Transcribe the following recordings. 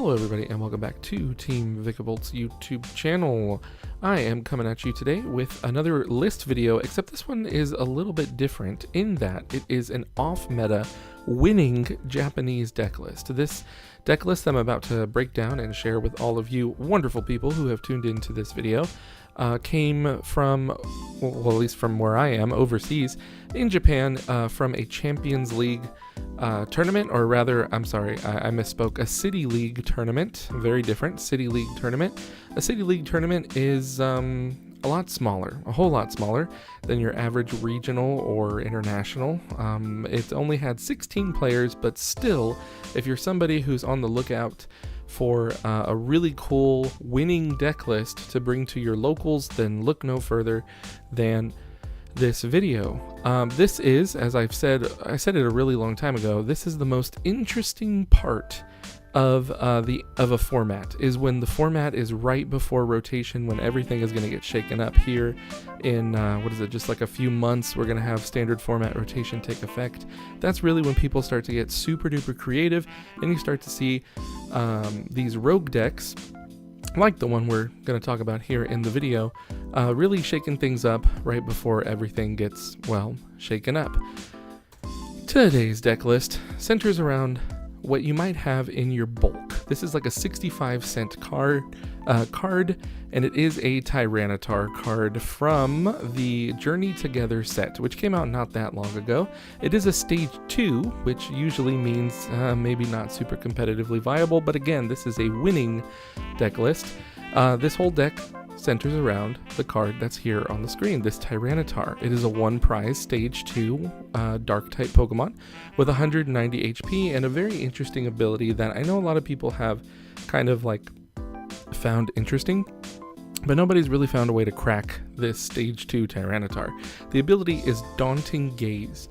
Hello everybody and welcome back to Team Vikavolt's YouTube channel. I am coming at you today with another list video, except this one is a little bit different in that it is an off-meta winning Japanese deck list. This deck list I'm about to break down and share with all of you wonderful people who have tuned into this video came from, well, at least from where I am, overseas, in Japan, from a Champions League tournament, or rather, I'm sorry, I misspoke, a City League tournament. Very different, City League tournament. A City League tournament is a lot smaller, a whole lot smaller than your average regional or international. It only had 16 players, but still, if you're somebody who's on the lookout for a really cool winning deck list to bring to your locals, then look no further than this video. This is, as I said it a really long time ago, this is the most interesting part of a format, is when the format is right before rotation, when everything is going to get shaken up here in just like a few months. We're going to have standard format rotation take effect. That's really when people start to get super duper creative, and you start to see these rogue decks like the one we're going to talk about here in the video, really shaking things up right before everything gets, well, shaken up. Today's deck list centers around what you might have in your bulk. This is like a 65-cent card, and it is a TYRANITAR card from the Journey Together set, which came out not that long ago. It is a stage 2, which usually means maybe not super competitively viable, but again, this is a winning deck list. This whole deck centers around the card that's here on the screen, this TYRANITAR. It is a 1-prize stage 2 dark type Pokemon with 190 HP and a very interesting ability that I know a lot of people have kind of like found interesting, but nobody's really found a way to crack this stage 2 TYRANITAR. The ability is Daunting Gaze.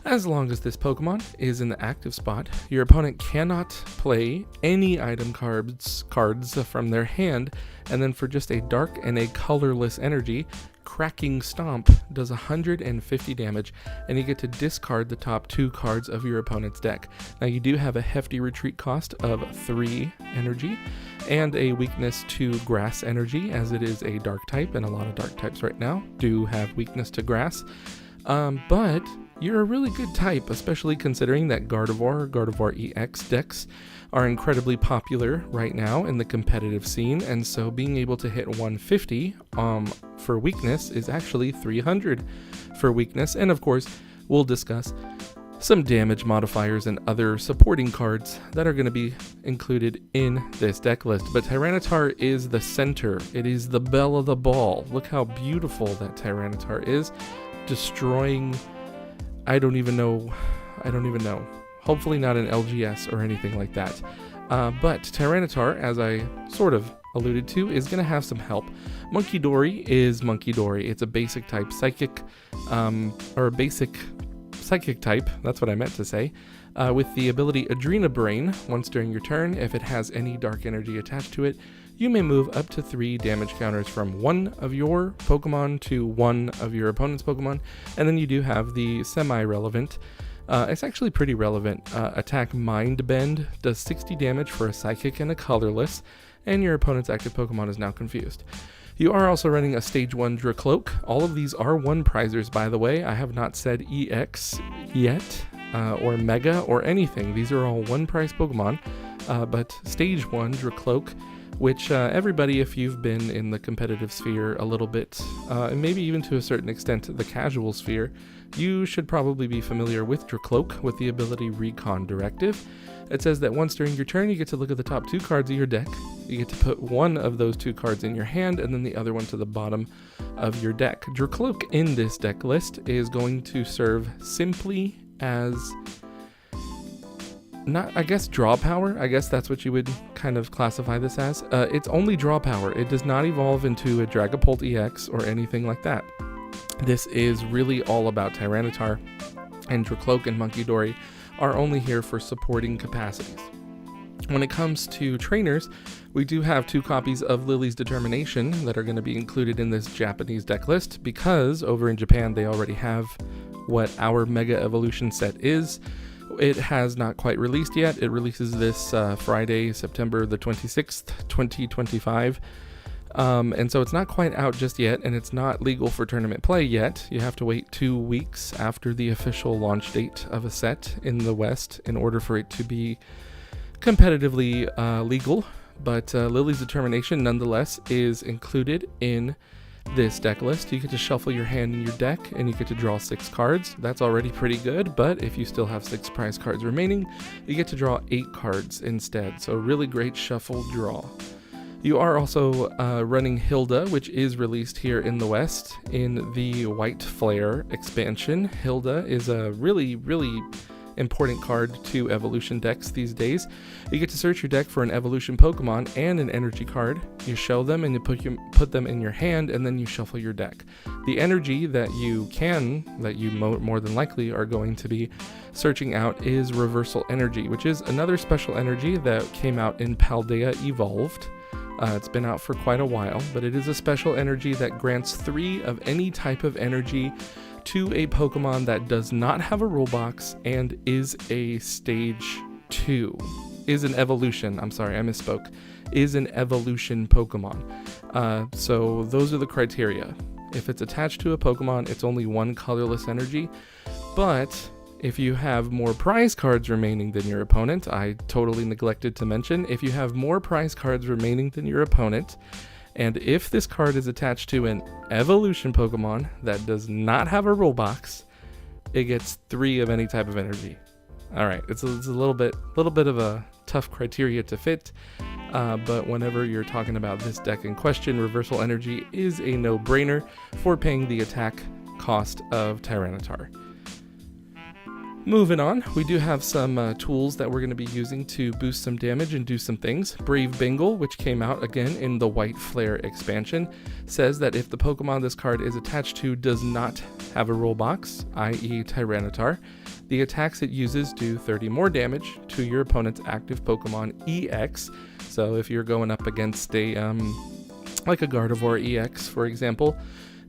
As long as this Pokemon is in the active spot, your opponent cannot play any item cards from their hand, and then for just a dark and a colorless energy, Cracking Stomp does 150 damage, and you get to discard the top 2 cards of your opponent's deck. Now you do have a hefty retreat cost of 3 energy, and a weakness to grass energy, as it is a dark type, and a lot of dark types right now do have weakness to grass. But you're a really good type, especially considering that Gardevoir EX decks are incredibly popular right now in the competitive scene, and so being able to hit 150 for weakness is actually 300 for weakness, and of course we'll discuss some damage modifiers and other supporting cards that are going to be included in this deck list. But TYRANITAR is the center, it is the belle of the ball. Look how beautiful that TYRANITAR is, destroying, I don't even know. Hopefully not an LGS or anything like that. But TYRANITAR, as I sort of alluded to, is going to have some help. Munkidori is Munkidori. It's a basic type psychic, or a basic psychic type, that's what I meant to say, with the ability Adrena Brain. Once during your turn, if it has any dark energy attached to it, you may move up to 3 damage counters from one of your Pokemon to one of your opponent's Pokemon. And then you do have the semi-relevant, it's actually pretty relevant, attack Mind Bend, does 60 damage for a psychic and a colorless, and your opponent's active Pokemon is now confused. You are also running a stage 1 Dracloak. All of these are 1-prizers, by the way. I have not said EX yet, or Mega, or anything. These are all 1-prize Pokemon, but stage 1 Dracloak, which everybody, if you've been in the competitive sphere a little bit, and maybe even to a certain extent the casual sphere, you should probably be familiar with Dracloak with the ability Recon Directive. It says that once during your turn, you get to look at the top 2 cards of your deck. You get to put one of those 2 cards in your hand, and then the other one to the bottom of your deck. Dracloak in this deck list is going to serve simply as, not, I guess, draw power. I guess that's what you would kind of classify this as. It's only draw power. It does not evolve into a Dragapult EX or anything like that. This is really all about TYRANITAR, and Dracloak and Munkidori are only here for supporting capacities. When it comes to trainers, we do have 2 copies of Lily's Determination that are going to be included in this Japanese deck list, because over in Japan they already have what our Mega Evolution set is. It has not quite released yet. It releases this Friday, September the 26th, 2025. And so it's not quite out just yet, and it's not legal for tournament play yet. You have to wait 2 weeks after the official launch date of a set in the West in order for it to be competitively legal. But Lily's Determination, nonetheless, is included in this deck list. You get to shuffle your hand in your deck, and you get to draw 6 cards. That's already pretty good, but if you still have 6 prize cards remaining, you get to draw 8 cards instead. So really great shuffle draw. You are also running Hilda, which is released here in the West in the White Flare expansion. Hilda is a really, really important card to evolution decks these days. You get to search your deck for an evolution Pokemon and an energy card. You show them and you put them in your hand, and then you shuffle your deck. The energy that you more than likely are going to be searching out is Reversal Energy, which is another special energy that came out in Paldea Evolved. It's been out for quite a while, but it is a special energy that grants 3 of any type of energy to a Pokemon that does not have a rule box and is a stage 2. Is an evolution, I'm sorry, I misspoke. Is an evolution Pokemon. So those are the criteria. If it's attached to a Pokemon, it's only 1 colorless energy, but if you have more prize cards remaining than your opponent, I totally neglected to mention, if you have more prize cards remaining than your opponent, and if this card is attached to an evolution Pokemon that does not have a rule box, it gets 3 of any type of energy. Alright, it's a little bit of a tough criteria to fit, but whenever you're talking about this deck in question, Reversal Energy is a no-brainer for paying the attack cost of Tyranitar. Moving on, we do have some tools that we're going to be using to boost some damage and do some things. Brave Bengal, which came out again in the White Flare expansion, says that if the Pokemon this card is attached to does not have a rule box, i.e. Tyranitar, the attacks it uses do 30 more damage to your opponent's active Pokemon EX. So if you're going up against a like a Gardevoir EX, for example,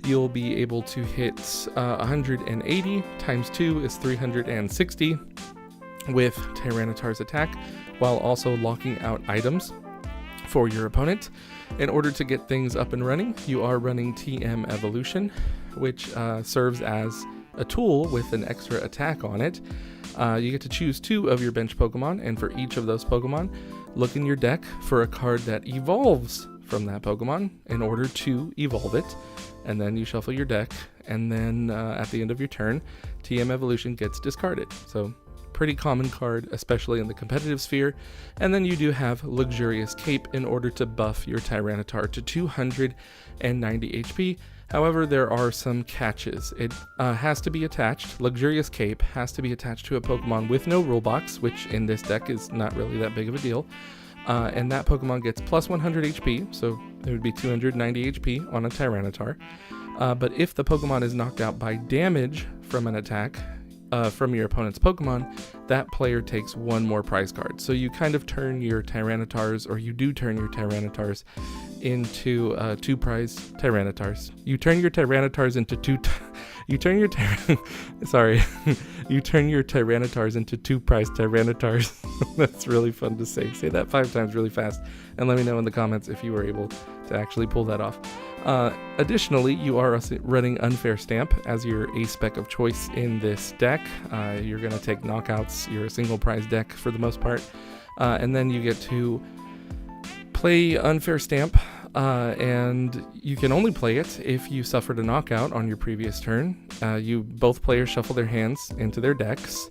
you'll be able to hit 180 times 2 is 360 with Tyranitar's attack, while also locking out items for your opponent. In order to get things up and running, you are running TM Evolution, which serves as a tool with an extra attack on it. You get to choose 2 of your bench Pokemon, and for each of those Pokemon, look in your deck for a card that evolves from that Pokemon in order to evolve it, and then you shuffle your deck, and then at the end of your turn, TM Evolution gets discarded. So pretty common card, especially in the competitive sphere. And then you do have Luxurious Cape in order to buff your Tyranitar to 290 HP. However, there are some catches. It has to be attached. Luxurious Cape has to be attached to a Pokemon with no rule box, which in this deck is not really that big of a deal. And that Pokemon gets plus 100 HP, so it would be 290 HP on a Tyranitar. But if the Pokemon is knocked out by damage from an attack from your opponent's Pokemon, that player takes 1 more prize card. So you kind of turn your Tyranitars, or you do turn your Tyranitars into 2 prize Tyranitars. You turn your Tyranitars into you turn your Tyranitars into 2 prize Tyranitars. That's really fun to say. Say that 5 times really fast, and let me know in the comments if you were able to actually pull that off. Additionally, you are running Unfair Stamp as your A-spec of choice in this deck. You're going to take knockouts. You're a single prize deck for the most part. And then you get to play Unfair Stamp, and you can only play it if you suffered a knockout on your previous turn. Both players shuffle their hands into their decks.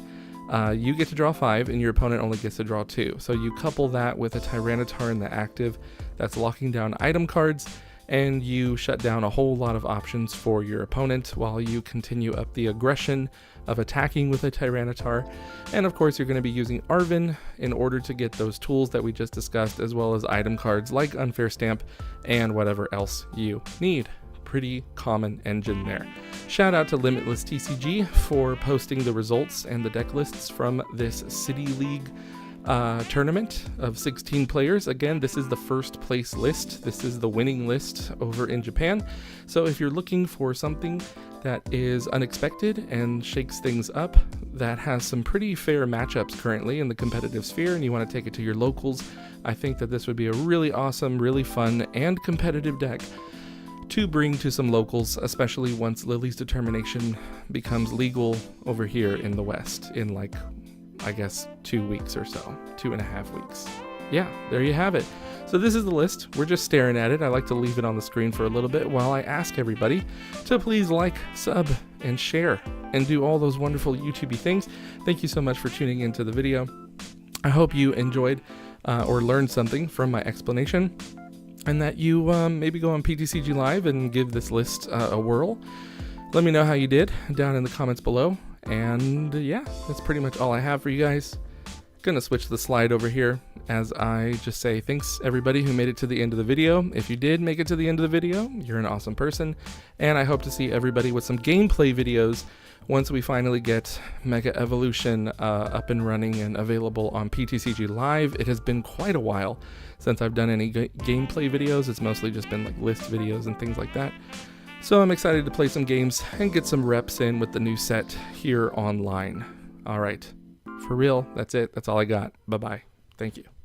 You get to draw 5, and your opponent only gets to draw 2. So you couple that with a Tyranitar in the active that's locking down item cards, and you shut down a whole lot of options for your opponent while you continue up the aggression of attacking with a Tyranitar. And of course, you're going to be using Arven in order to get those tools that we just discussed, as well as item cards like Unfair Stamp and whatever else you need. Pretty common engine there. Shout out to Limitless TCG for posting the results and the deck lists from this City League tournament of 16 players. Again, this is the first place list. This is the winning list over in Japan. So if you're looking for something that is unexpected and shakes things up, that has some pretty fair matchups currently in the competitive sphere, and you want to take it to your locals, I think that this would be a really awesome, really fun, and competitive deck to bring to some locals, especially once Lily's Determination becomes legal over here in the West in like, I guess, 2 weeks or so, 2.5 weeks. Yeah, there you have it. So this is the list. We're just staring at it. I like to leave it on the screen for a little bit while I ask everybody to please like, sub, and share, and do all those wonderful YouTube-y things. Thank you so much for tuning into the video. I hope you enjoyed or learned something from my explanation, and that you maybe go on PTCG Live and give this list a whirl. Let me know how you did down in the comments below. And yeah, that's pretty much all I have for you guys. Gonna switch the slide over here as I just say thanks everybody who made it to the end of the video. If you did make it to the end of the video, you're an awesome person, and I hope to see everybody with some gameplay videos once we finally get Mega Evolution up and running and available on PTCG Live. It has been quite a while since I've done any gameplay videos. It's mostly just been like list videos and things like that. So I'm excited to play some games and get some reps in with the new set here online. All right. For real, that's it. That's all I got. Bye-bye. Thank you.